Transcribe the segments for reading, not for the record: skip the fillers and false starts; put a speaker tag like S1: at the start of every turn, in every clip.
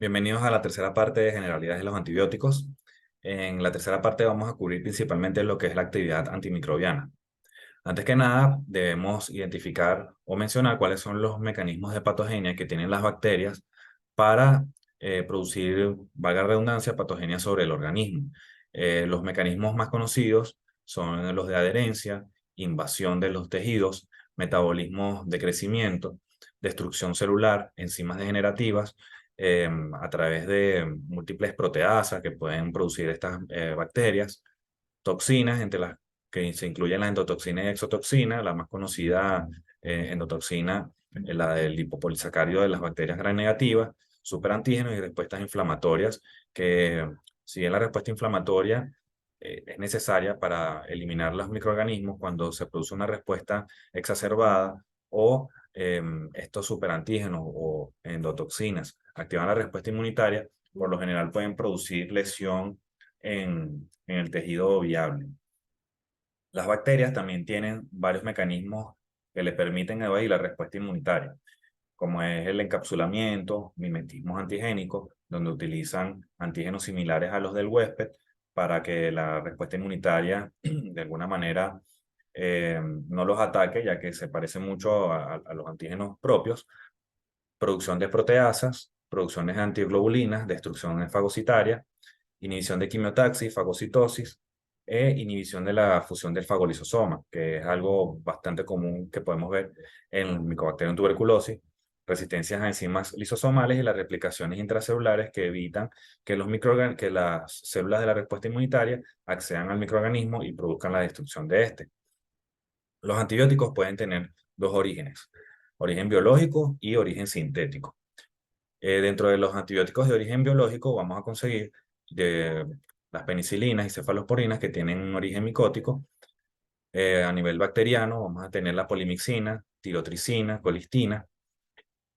S1: Bienvenidos a la tercera parte de generalidades de los antibióticos. En la tercera parte vamos a cubrir principalmente lo que es la actividad antimicrobiana. Antes que nada, debemos identificar o mencionar cuáles son los mecanismos de patogenia que tienen las bacterias para producir, valga la redundancia, patogenia sobre el organismo. Los mecanismos más conocidos son los de adherencia, invasión de los tejidos, metabolismo de crecimiento, destrucción celular, enzimas degenerativas, a través de múltiples proteasas que pueden producir estas bacterias, toxinas, entre las que se incluyen la endotoxina y exotoxina, la más conocida endotoxina, la del lipopolisacárido de las bacterias gram negativas, superantígenos y respuestas inflamatorias, que si bien la respuesta inflamatoria es necesaria para eliminar los microorganismos cuando se produce una respuesta exacerbada o estos superantígenos o endotoxinas activan la respuesta inmunitaria, por lo general pueden producir lesión en el tejido viable. Las bacterias también tienen varios mecanismos que le permiten evadir la respuesta inmunitaria, como es el encapsulamiento, mimetismos antigénicos, donde utilizan antígenos similares a los del huésped para que la respuesta inmunitaria de alguna manera no los ataque, ya que se parece mucho a los antígenos propios. Producción de proteasas, producciones de antiglobulinas, destrucción fagocitaria, inhibición de quimiotaxis, fagocitosis e inhibición de la fusión del fagolisosoma, que es algo bastante común que podemos ver en el Mycobacterium tuberculosis, resistencias a enzimas lisosomales y las replicaciones intracelulares que evitan que que las células de la respuesta inmunitaria accedan al microorganismo y produzcan la destrucción de este. Los antibióticos pueden tener dos orígenes, origen biológico y origen sintético. Dentro de los antibióticos de origen biológico vamos a conseguir de las penicilinas y cefalosporinas que tienen un origen micótico. A nivel bacteriano vamos a tener la polimixina, tirotricina, colistina,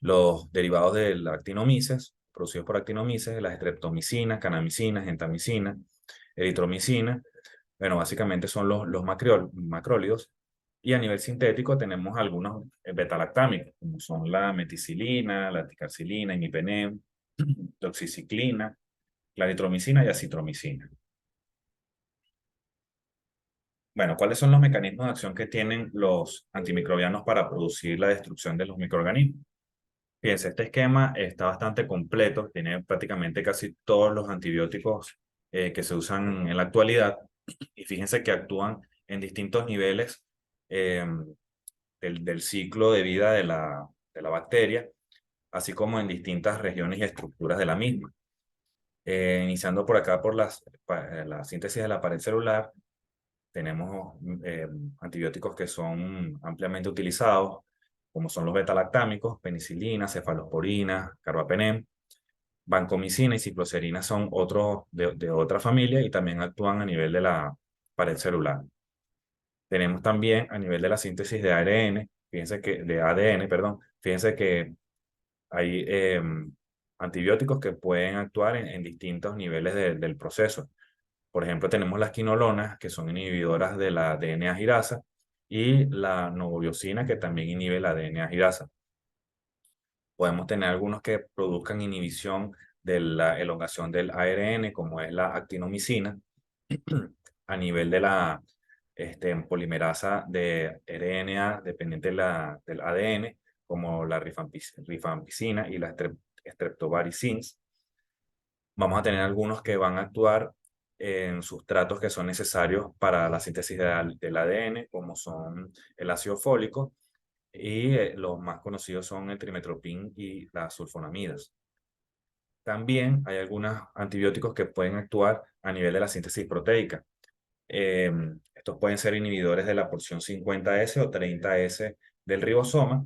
S1: los derivados de la actinomices, producidos por actinomices, las streptomicinas, canamicinas, gentamicina, eritromicina. Bueno, básicamente son los macrólidos. Y a nivel sintético tenemos algunos betalactámicos, como son la meticilina, la ticarcilina, imipenem, doxiciclina, claritromicina y acitromicina. Bueno, ¿cuáles son los mecanismos de acción que tienen los antimicrobianos para producir la destrucción de los microorganismos? Fíjense, este esquema está bastante completo, tiene prácticamente casi todos los antibióticos que se usan en la actualidad, y fíjense que actúan en distintos niveles eh, del ciclo de vida de la bacteria, así como en distintas regiones y estructuras de la misma. Iniciando por acá por la síntesis de la pared celular, tenemos antibióticos que son ampliamente utilizados, como son los betalactámicos, penicilina, cefalosporina, carbapenem, vancomicina y cicloserina son otros de otra familia y también actúan a nivel de la pared celular. Tenemos también a nivel de la síntesis de ARN, de ADN, perdón, fíjense que hay antibióticos que pueden actuar en distintos niveles del proceso. Por ejemplo, tenemos las quinolonas, que son inhibidoras de la DNA-girasa, y la novobiosina, que también inhibe la DNA-girasa. Podemos tener algunos que produzcan inhibición de la elongación del ARN, como es la actinomicina, a nivel de la polimerasa de RNA dependiente del ADN, como la rifampicina y la streptobaricins. Vamos a tener algunos que van a actuar en sustratos que son necesarios para la síntesis del ADN, como son el ácido fólico, y los más conocidos son el trimetoprim y las sulfonamidas. También hay algunos antibióticos que pueden actuar a nivel de la síntesis proteica. Estos pueden ser inhibidores de la porción 50S o 30S del ribosoma.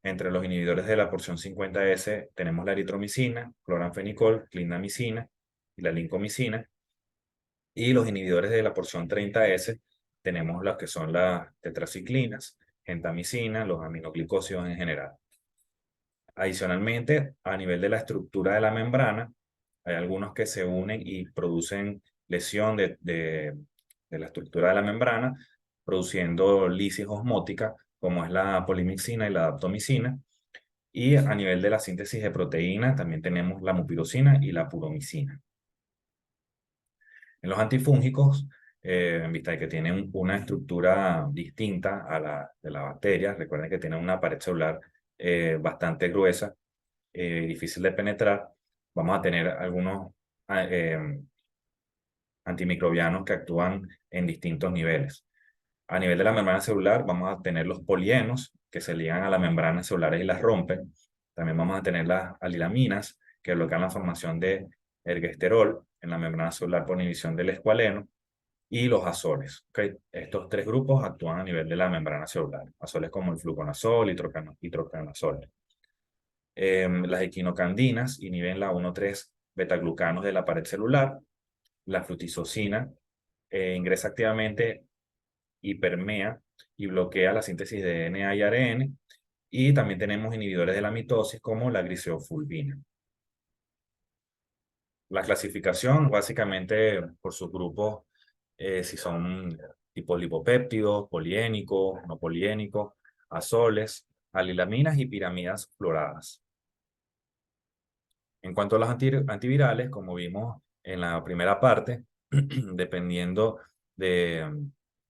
S1: Entre los inhibidores de la porción 50S tenemos la eritromicina, cloranfenicol, clindamicina y la lincomicina. Y los inhibidores de la porción 30S tenemos los que son las tetraciclinas, gentamicina, los aminoglicósidos en general. Adicionalmente, a nivel de la estructura de la membrana, hay algunos que se unen y producen lesión de la estructura de la membrana, produciendo lisis osmótica, como es la polimixina y la daptomicina. Y a nivel de la síntesis de proteína, también tenemos la mupirocina y la puromicina. En los antifúngicos, en vista de que tienen una estructura distinta a la de la bacteria, recuerden que tienen una pared celular bastante gruesa, difícil de penetrar, vamos a tener algunos antimicrobianos que actúan en distintos niveles. A nivel de la membrana celular, vamos a tener los polienos, que se ligan a las membranas celulares y las rompen. También vamos a tener las alilaminas, que bloquean la formación de ergosterol en la membrana celular por inhibición del escualeno. Y los azoles. ¿Okay? Estos tres grupos actúan a nivel de la membrana celular. Azoles como el fluconazol y itrocanazol. Las equinocandinas inhiben la 1,3 betaglucanos de la pared celular. La flutisocina ingresa activamente y permea y bloquea la síntesis de DNA y ARN. Y también tenemos inhibidores de la mitosis como la gliceofulvina. La clasificación, básicamente por sus grupos, si son tipo lipopéptidos, poliénicos, no poliénicos, azoles, alilaminas y piramidas fluoradas. En cuanto a los antivirales, como vimos en la primera parte, dependiendo de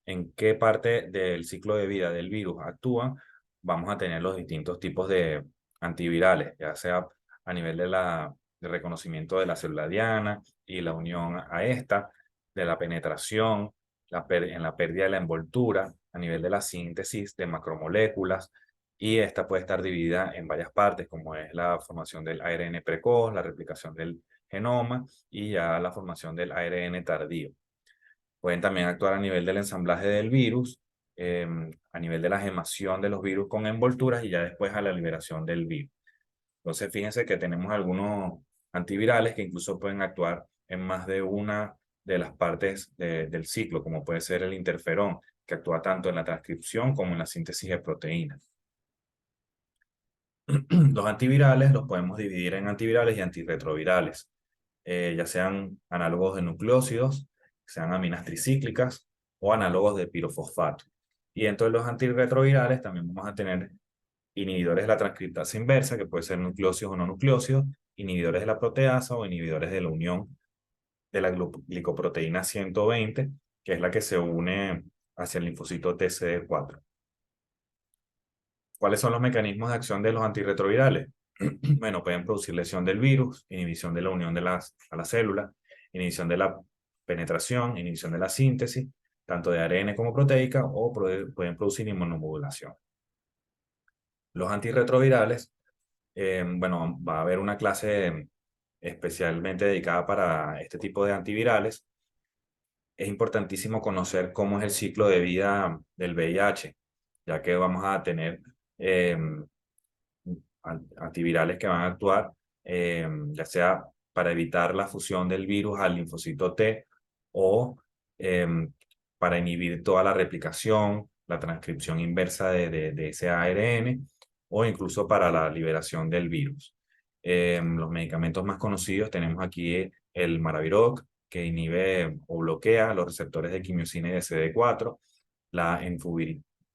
S1: en qué parte del ciclo de vida del virus actúan, vamos a tener los distintos tipos de antivirales, ya sea a nivel de reconocimiento de la célula diana y la unión a esta, de la penetración, en la pérdida de la envoltura, a nivel de la síntesis de macromoléculas, y esta puede estar dividida en varias partes, como es la formación del ARN precoz, la replicación del genoma y ya la formación del ARN tardío. Pueden también actuar a nivel del ensamblaje del virus, a nivel de la gemación de los virus con envolturas y ya después a la liberación del virus. Entonces, fíjense que tenemos algunos antivirales que incluso pueden actuar en más de una de las partes del ciclo, como puede ser el interferón, que actúa tanto en la transcripción como en la síntesis de proteínas. Los antivirales los podemos dividir en antivirales y antirretrovirales, ya sean análogos de nucleósidos, sean aminas tricíclicas o análogos de pirofosfato. Y dentro de los antirretrovirales también vamos a tener inhibidores de la transcriptasa inversa, que puede ser nucleósidos o no nucleósidos, inhibidores de la proteasa o inhibidores de la unión de la glicoproteína 120, que es la que se une hacia el linfocito TCD4. ¿Cuáles son los mecanismos de acción de los antirretrovirales? Bueno, pueden producir lesión del virus, inhibición de la unión a la célula, inhibición de la penetración, inhibición de la síntesis, tanto de ARN como proteica, o pueden producir inmunomodulación. Los antirretrovirales, bueno, va a haber una clase especialmente dedicada para este tipo de antivirales. Es importantísimo conocer cómo es el ciclo de vida del VIH, ya que vamos a tener antivirales que van a actuar ya sea para evitar la fusión del virus al linfocito T o para inhibir toda la replicación, la transcripción inversa de ese ARN o incluso para la liberación del virus. Los medicamentos más conocidos tenemos aquí el Maraviroc, que inhibe o bloquea los receptores de quimiosina y de CD4, la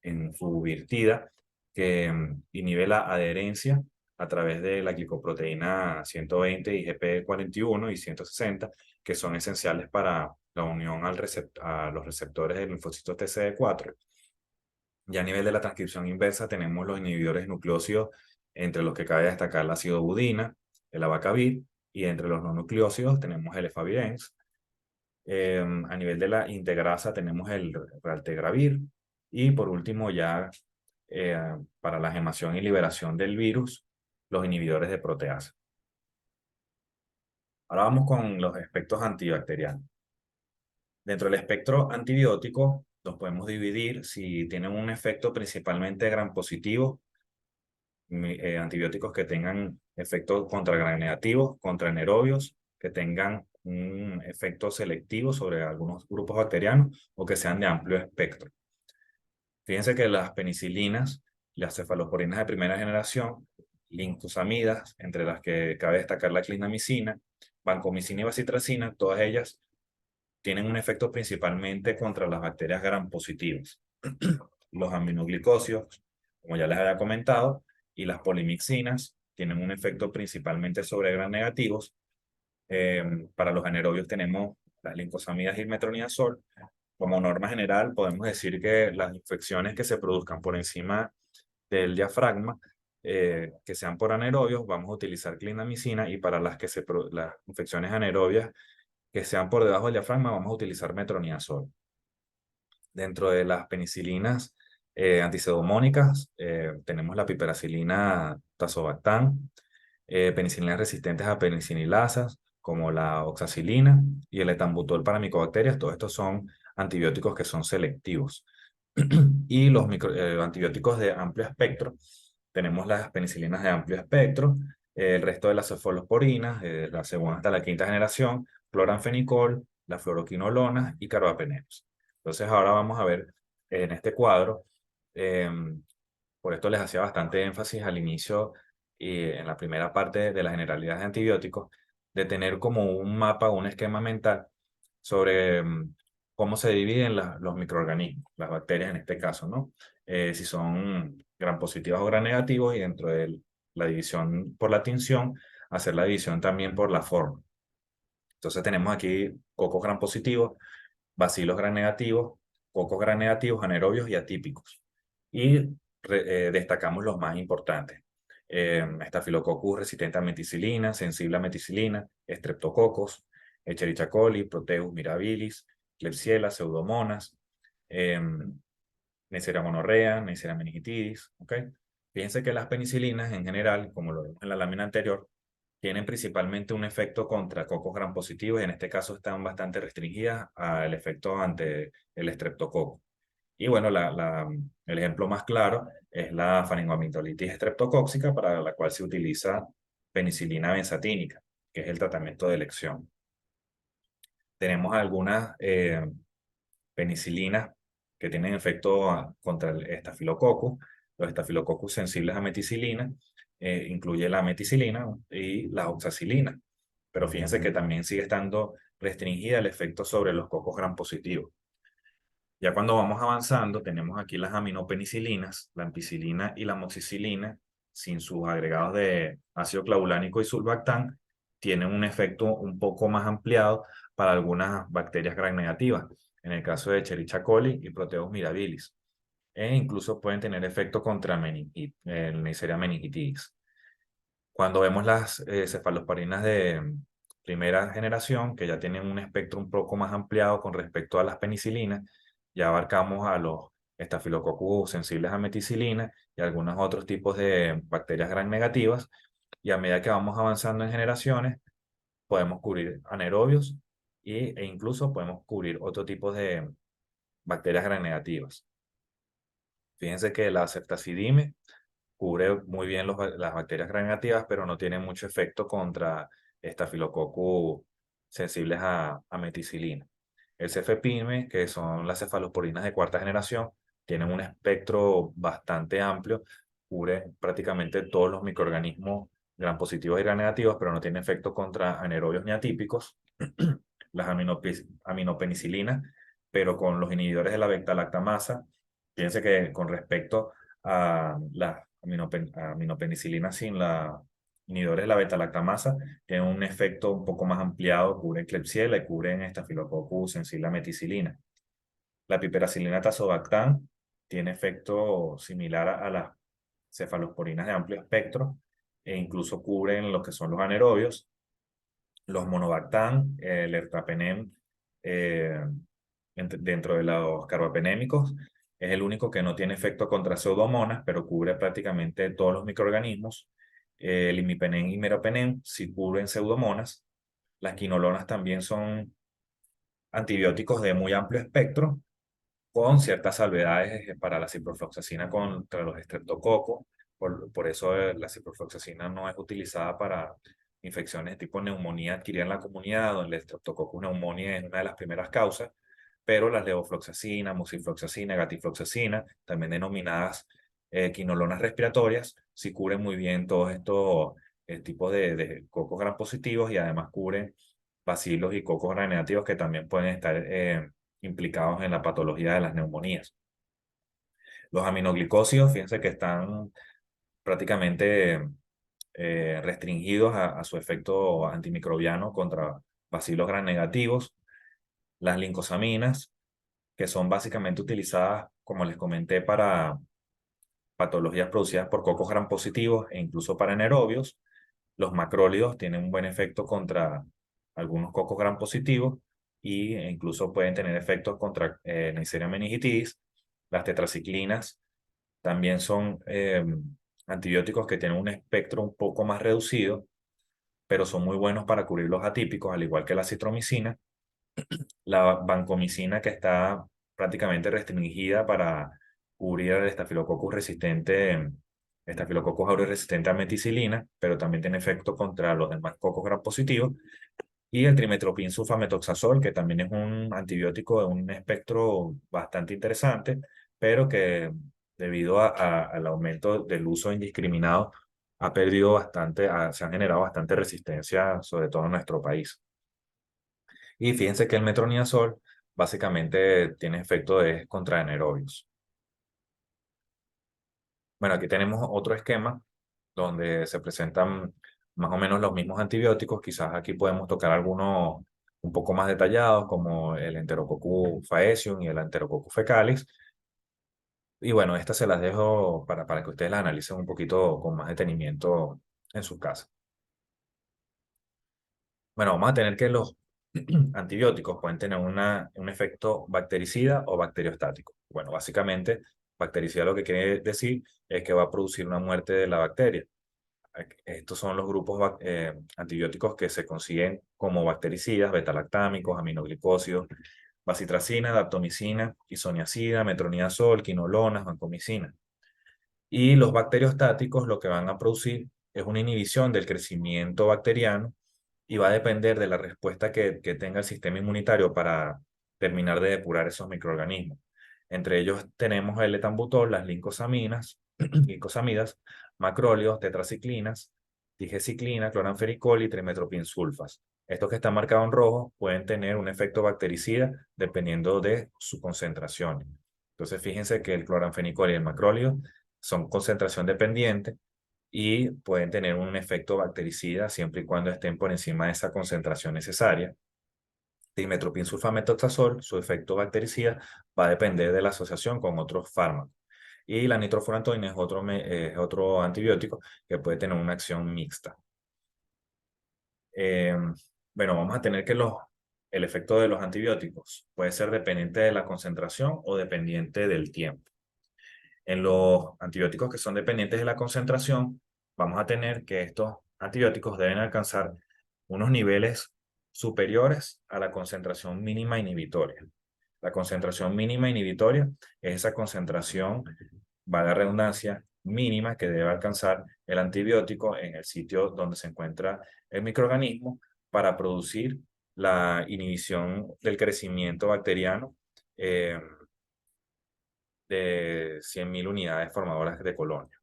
S1: enfuvirtida, que inhibe la adherencia a través de la glicoproteína 120, IgP41 y 160, que son esenciales para la unión a los receptores del linfocito TCD4. Y a nivel de la transcripción inversa tenemos los inhibidores nucleócidos, entre los que cabe destacar la ácido budina, el abacavir, y entre los no nucleócidos tenemos el efavirenz. A nivel de la integrasa tenemos el raltegravir, y por último ya para la gemación y liberación del virus, los inhibidores de proteasa. Ahora vamos con los aspectos antibacterianos. Dentro del espectro antibiótico, los podemos dividir si tienen un efecto principalmente gram positivo, antibióticos que tengan efectos contra gram negativos, contra anaerobios, que tengan un efecto selectivo sobre algunos grupos bacterianos o que sean de amplio espectro. Fíjense que las penicilinas, las cefalosporinas de primera generación, lincosamidas, entre las que cabe destacar la clindamicina, vancomicina y bacitracina, todas ellas tienen un efecto principalmente contra las bacterias gram positivas. Los aminoglicosios, como ya les había comentado, y las polimixinas tienen un efecto principalmente sobre gram negativos. Para los anaerobios tenemos las lincosamidas y el metronidazol. Como norma general, podemos decir que las infecciones que se produzcan por encima del diafragma, que sean por anaerobios, vamos a utilizar clindamicina, y para las infecciones anaerobias que sean por debajo del diafragma, vamos a utilizar metronidazol. Dentro de las penicilinas antipseudomónicas, tenemos la piperacilina tazobactam, penicilinas resistentes a penicililasas, como la oxacilina y el etambutol para micobacterias. Todos estos son antibióticos que son selectivos. Y los antibióticos de amplio espectro, tenemos las penicilinas de amplio espectro, el resto de las cefalosporinas, la segunda hasta la quinta generación, cloranfenicol, las fluoroquinolonas y carbapenems. Entonces ahora vamos a ver en este cuadro, por esto les hacía bastante énfasis al inicio y en la primera parte de la generalidad de antibióticos, de tener como un mapa, un esquema mental sobre cómo se dividen los microorganismos, las bacterias en este caso, ¿no? Si son gram positivos o gram negativos, y dentro de la división por la tinción, hacer la división también por la forma. Entonces tenemos aquí cocos gram positivos, bacilos gram negativos, cocos gram negativos, anaerobios y atípicos. Y destacamos los más importantes. Staphylococcus resistente a meticilina, sensible a meticilina, Streptococcus, Escherichia coli, Proteus mirabilis, Klebsiella, Pseudomonas, Neisseria gonorrea, Neisseria meningitidis, ¿ok? Fíjense que las penicilinas en general, como lo vimos en la lámina anterior, tienen principalmente un efecto contra cocos gram positivos, y en este caso están bastante restringidas al efecto ante el estreptococo. Y bueno, el ejemplo más claro es la faringoamigdalitis estreptocóxica, para la cual se utiliza penicilina benzatínica, que es el tratamiento de elección. Tenemos algunas penicilinas que tienen efecto contra el estafilococo. Los estafilococos sensibles a meticilina, incluye la meticilina y la oxacilina. Pero fíjense que también sigue estando restringida el efecto sobre los cocos gram positivos. Ya cuando vamos avanzando, tenemos aquí las aminopenicilinas, la ampicilina y la amoxicilina, sin sus agregados de ácido clavulánico y sulbactam, tienen un efecto un poco más ampliado para algunas bacterias gram negativas, en el caso de Escherichia coli y Proteus mirabilis, e incluso pueden tener efecto contra Neisseria meningitidis. Cuando vemos las cefalosporinas de primera generación, que ya tienen un espectro un poco más ampliado con respecto a las penicilinas, ya abarcamos a los estafilococcus sensibles a meticilina y algunos otros tipos de bacterias gram negativas, y a medida que vamos avanzando en generaciones, podemos cubrir anaerobios e incluso podemos cubrir otro tipo de bacterias gram negativas. Fíjense que la ceftazidime cubre muy bien las bacterias gram negativas, pero no tiene mucho efecto contra estafilococcus sensibles a meticilina. El cefepime, que son las cefalosporinas de cuarta generación, tienen un espectro bastante amplio, cubre prácticamente todos los microorganismos gram positivos y gram negativos, pero no tiene efecto contra anaerobios ni atípicos. Las aminopenicilinas, pero con los inhibidores de la beta-lactamasa. Fíjense que con respecto a las aminopenicilinas sin la inhibidores de la beta-lactamasa, tienen un efecto un poco más ampliado, cubren Klebsiella y cubren Staphylococcus sensible a meticilina. La piperacilina tazobactam tiene efecto similar a las cefalosporinas de amplio espectro, e incluso cubren lo que son los anaerobios. Los monobactam, el ertapenem, eh, dentro de los carbapenémicos, es el único que no tiene efecto contra pseudomonas, pero cubre prácticamente todos los microorganismos. El imipenem y meropenem sí cubren pseudomonas. Las quinolonas también son antibióticos de muy amplio espectro, con ciertas salvedades para la ciprofloxacina contra los estreptococos. Por eso la ciprofloxacina no es utilizada para infecciones de tipo neumonía adquirida en la comunidad, donde el Streptococcus pneumoniae es una de las primeras causas, pero las levofloxacina, mucifloxacina, gatifloxacina, también denominadas quinolonas respiratorias, sí cubren muy bien todos estos tipos de cocos gram positivos, y además cubren bacilos y cocos gram negativos que también pueden estar implicados en la patología de las neumonías. Los aminoglicósidos, fíjense que están prácticamente restringidos a su efecto antimicrobiano contra bacilos gram negativos. Las lincosaminas, que son básicamente utilizadas, como les comenté, para patologías producidas por cocos gram positivos e incluso para anaerobios. Los macrólidos tienen un buen efecto contra algunos cocos gram positivos e incluso pueden tener efectos contra Neisseria meningitidis. Las tetraciclinas también son antibióticos que tienen un espectro un poco más reducido, pero son muy buenos para cubrir los atípicos, al igual que la citromicina. La vancomicina, que está prácticamente restringida para cubrir el Staphylococcus aureus resistente a meticilina, pero también tiene efecto contra los demás cocos gram positivos. Y el trimetoprim sulfamethoxazol, que también es un antibiótico de un espectro bastante interesante, pero que debido al aumento del uso indiscriminado ha perdido bastante, se han generado bastante resistencia, sobre todo en nuestro país. Y fíjense que el metronidazol básicamente tiene efecto de contra anaerobios. Bueno, aquí tenemos otro esquema donde se presentan más o menos los mismos antibióticos. Quizás aquí podemos tocar algunos un poco más detallados, como el Enterococcus faecium y el Enterococcus fecalis. Y bueno, estas se las dejo para que ustedes las analicen un poquito con más detenimiento en sus casas. Bueno, vamos a tener que los antibióticos pueden tener un efecto bactericida o bacteriostático. Bueno, básicamente, bactericida lo que quiere decir es que va a producir una muerte de la bacteria. Estos son los grupos antibióticos que se consiguen como bactericidas: betalactámicos, aminoglicósidos, bacitracina, daptomicina, isoniazida, metronidazol, quinolonas, vancomicina. Y los bacteriostáticos lo que van a producir es una inhibición del crecimiento bacteriano y va a depender de la respuesta que tenga el sistema inmunitario para terminar de depurar esos microorganismos. Entre ellos tenemos el etambutol, las lincosaminas, glincosamidas, macrólidos, tetraciclinas, digeciclina, cloranfericol y trimetoprim-sulfas. Estos que están marcados en rojo pueden tener un efecto bactericida dependiendo de su concentración. Entonces, fíjense que el cloranfenicol y el macrólido son concentración dependiente y pueden tener un efecto bactericida siempre y cuando estén por encima de esa concentración necesaria. Dimetropin sulfamethoxazol, su efecto bactericida va a depender de la asociación con otros fármacos. Y la nitrofurantoína es otro antibiótico que puede tener una acción mixta. Eh, bueno, vamos a tener que el efecto de los antibióticos puede ser dependiente de la concentración o dependiente del tiempo. En los antibióticos que son dependientes de la concentración, vamos a tener que estos antibióticos deben alcanzar unos niveles superiores a la concentración mínima inhibitoria. La concentración mínima inhibitoria es esa concentración, valga la redundancia, mínima que debe alcanzar el antibiótico en el sitio donde se encuentra el microorganismo para producir la inhibición del crecimiento bacteriano eh, de 100.000 unidades formadoras de colonia.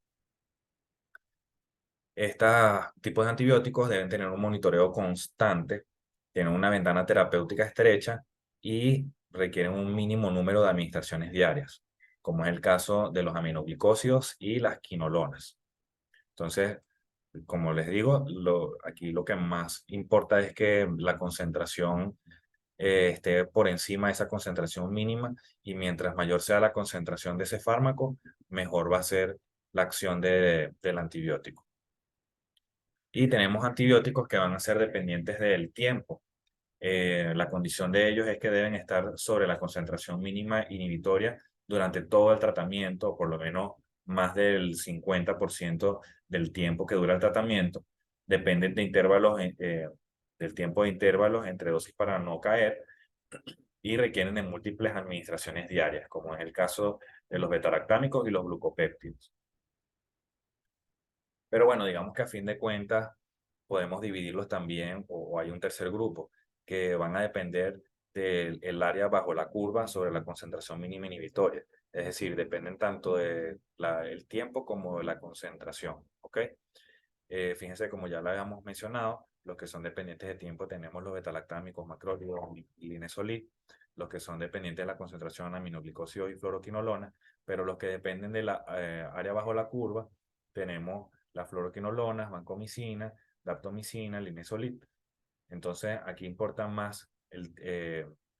S1: Estos tipos de antibióticos deben tener un monitoreo constante, tienen una ventana terapéutica estrecha y requieren un mínimo número de administraciones diarias, como es el caso de los aminoglicósidos y las quinolonas. Entonces, como les digo, aquí lo que más importa es que la concentración esté por encima de esa concentración mínima, y mientras mayor sea la concentración de ese fármaco, mejor va a ser la acción del antibiótico. Y tenemos antibióticos que van a ser dependientes del tiempo. La condición de ellos es que deben estar sobre la concentración mínima inhibitoria durante todo el tratamiento, o por lo menos más del 50% del tiempo que dura el tratamiento. Dependen de intervalos, del tiempo de intervalos entre dosis para no caer, y requieren de múltiples administraciones diarias, como es el caso de los betalactámicos y los glucopéptidos. Pero bueno, digamos que a fin de cuentas podemos dividirlos también, o hay un tercer grupo, que van a depender del área bajo la curva sobre la concentración mínima inhibitoria. Es decir, dependen tanto del tiempo como de la concentración. ¿Ok? Fíjense, como ya lo habíamos mencionado, los que son dependientes de tiempo tenemos los betalactámicos, macrólidos y linesolid. Los que son dependientes de la concentración, aminoglicósidos y fluoroquinolona. Pero los que dependen de la área bajo la curva tenemos las fluoroquinolonas, vancomicina, daptomicina, linezolid. Entonces, aquí importa más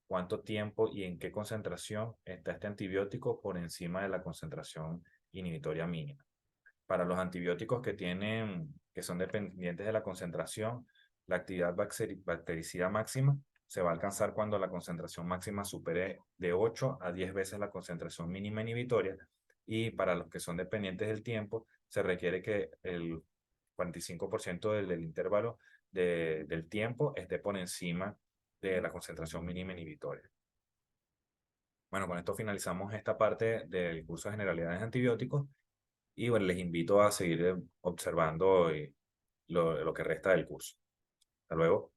S1: cuánto tiempo y en qué concentración está este antibiótico por encima de la concentración inhibitoria mínima. Para los antibióticos que son dependientes de la concentración, la actividad bactericida máxima se va a alcanzar cuando la concentración máxima supere de 8 a 10 veces la concentración mínima inhibitoria, y para los que son dependientes del tiempo, se requiere que el 45% del intervalo del tiempo esté por encima de la concentración mínima inhibitoria. Bueno, con esto finalizamos esta parte del curso de generalidades de antibióticos y bueno, les invito a seguir observando lo que resta del curso. Hasta luego.